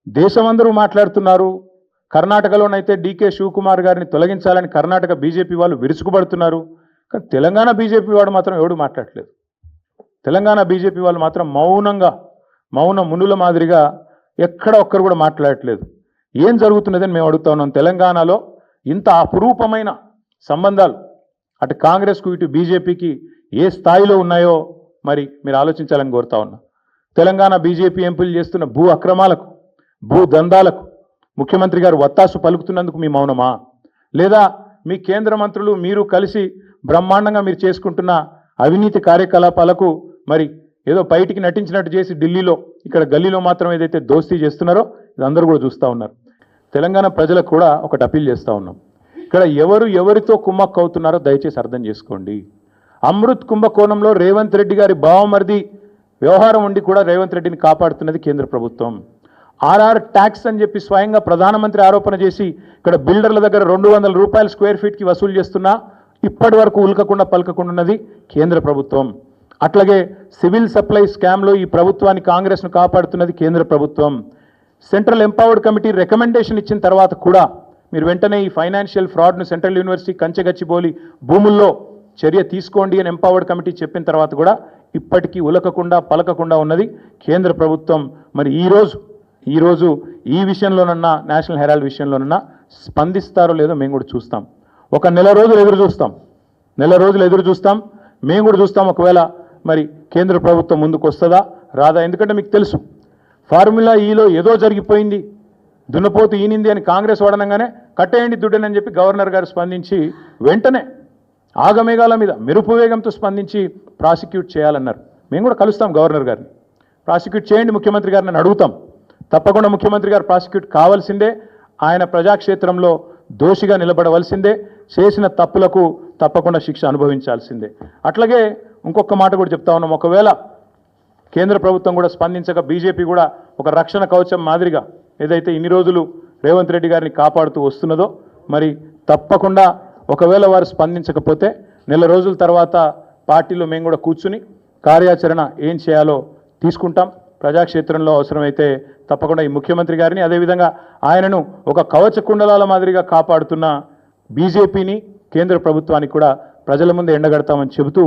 దేశమందరూ మాట్లాడుతున్నారు. కర్ణాటకలోనైతే డీకే శివకుమార్ గారిని తొలగించాలని కర్ణాటక బీజేపీ వాళ్ళు విరుచుకుపడుతున్నారు. కానీ తెలంగాణ బీజేపీ వాడు మాత్రం ఎవడు మాట్లాడట్లేదు. తెలంగాణ బీజేపీ వాళ్ళు మాత్రం మౌన మునుల మాదిరిగా ఎక్కడ ఒక్కరు కూడా మాట్లాడట్లేదు. ఏం జరుగుతున్నదని మేము అడుగుతా ఉన్నాం. తెలంగాణలో ఇంత అపురూపమైన సంబంధాలు అటు కాంగ్రెస్కు ఇటు బీజేపీకి ఏ స్థాయిలో ఉన్నాయో మరి మీరు ఆలోచించాలని కోరుతా ఉన్నా. తెలంగాణ బీజేపీ ఎంపీలు చేస్తున్న భూ అక్రమాలకు, భూ దందాలకు ముఖ్యమంత్రి గారు వత్తాసు పలుకుతున్నందుకు మీ మౌనమా? లేదా మీ కేంద్ర మంత్రులు మీరు కలిసి బ్రహ్మాండంగా మీరు చేసుకుంటున్న అవినీతి కార్యకలాపాలకు మరి ఏదో బయటికి నటించినట్టు చేసి ఢిల్లీలో, ఇక్కడ గల్లీలో మాత్రం ఏదైతే దోస్తీ చేస్తున్నారో ఇది అందరూ కూడా చూస్తూ ఉన్నారు. తెలంగాణ ప్రజలకు కూడా ఒకటి అపీల్ చేస్తూ ఉన్నాం. ఇక్కడ ఎవరితో కుమ్మక్కు అవుతున్నారో దయచేసి అర్థం చేసుకోండి. అమృత్ కుంభకోణంలో రేవంత్ రెడ్డి గారి బావమరిది వ్యవహారం ఉండి కూడా రేవంత్ రెడ్డిని కాపాడుతున్నది కేంద్ర ప్రభుత్వం. ఆర్ఆర్ ట్యాక్స్ అని చెప్పి స్వయంగా ప్రధానమంత్రి ఆరోపణ చేసి ఇక్కడ బిల్డర్ల దగ్గర 200 రూపాయలు స్క్వేర్ ఫీట్కి వసూలు చేస్తున్నా ఇప్పటి వరకు ఉల్కకుండా పలకకుండా ఉన్నది కేంద్ర ప్రభుత్వం. అట్లాగే సివిల్ సప్లై స్కామ్లో ఈ ప్రభుత్వాన్ని కాంగ్రెస్ను కాపాడుతున్నది కేంద్ర ప్రభుత్వం. సెంట్రల్ ఎంపవర్డ్ కమిటీ రికమెండేషన్ ఇచ్చిన తర్వాత కూడా మీరు వెంటనే ఈ ఫైనాన్షియల్ ఫ్రాడ్ను సెంట్రల్ యూనివర్సిటీ కంచెగచ్చిబౌలి భూముల్లో చర్య తీసుకోండి అని ఎంపవర్డ్ కమిటీ చెప్పిన తర్వాత కూడా ఇప్పటికీ ఉలకకుండా పలకకుండా ఉన్నది కేంద్ర ప్రభుత్వం. మరి ఈరోజు ఈ విషయంలోనన్నా నేషనల్ హెరాల్డ్ విషయంలోనన్నా స్పందిస్తారో లేదో మేము కూడా చూస్తాం. ఒక నెల రోజులు ఎదురు చూస్తాం. మేము కూడా చూస్తాం ఒకవేళ మరి కేంద్ర ప్రభుత్వం ముందుకు వస్తుందా రాదా. ఎందుకంటే మీకు తెలుసు ఫార్ములా ఈలో ఏదో జరిగిపోయింది, దున్నపోతు ఈనింది అని కాంగ్రెస్ వాడనంగానే కట్టేయండి దుడ్డనని చెప్పి గవర్నర్ గారు స్పందించి వెంటనే ఆగమేఘాల మీద మెరుపు వేగంతో స్పందించి ప్రాసిక్యూట్ చేయాలన్నారు. మేము కూడా కలుస్తాం గవర్నర్ గారిని. ప్రాసిక్యూట్ చేయండి ముఖ్యమంత్రి గారిని అడుగుతాం. తప్పకుండా ముఖ్యమంత్రి గారు ప్రాసిక్యూట్ కావాల్సిందే. ఆయన ప్రజాక్షేత్రంలో దోషిగా నిలబడవలసిందే. చేసిన తప్పులకు తప్పకుండా శిక్ష అనుభవించాల్సిందే. అట్లాగే ఇంకొక మాట కూడా చెప్తా ఉన్నాం. ఒకవేళ కేంద్ర ప్రభుత్వం కూడా స్పందించక బీజేపీ కూడా ఒక రక్షణ కవచం మాదిరిగా ఏదైతే ఇన్ని రోజులు రేవంత్ రెడ్డి గారిని కాపాడుతూ వస్తున్నదో మరి తప్పకుండా ఒకవేళ వారు స్పందించకపోతే నెల రోజుల తర్వాత పార్టీలో మేము కూడా కూర్చుని కార్యాచరణ ఏం చేయాలో తీసుకుంటాం. ప్రజాక్షేత్రంలో అవసరమైతే తప్పకుండా ఈ ముఖ్యమంత్రి గారిని అదేవిధంగా ఆయనను ఒక కవచ కుండలాల మాదిరిగా కాపాడుతున్న బీజేపీని కేంద్ర ప్రభుత్వానికి కూడా ప్రజల ముందు ఎండగడతామని చెబుతూ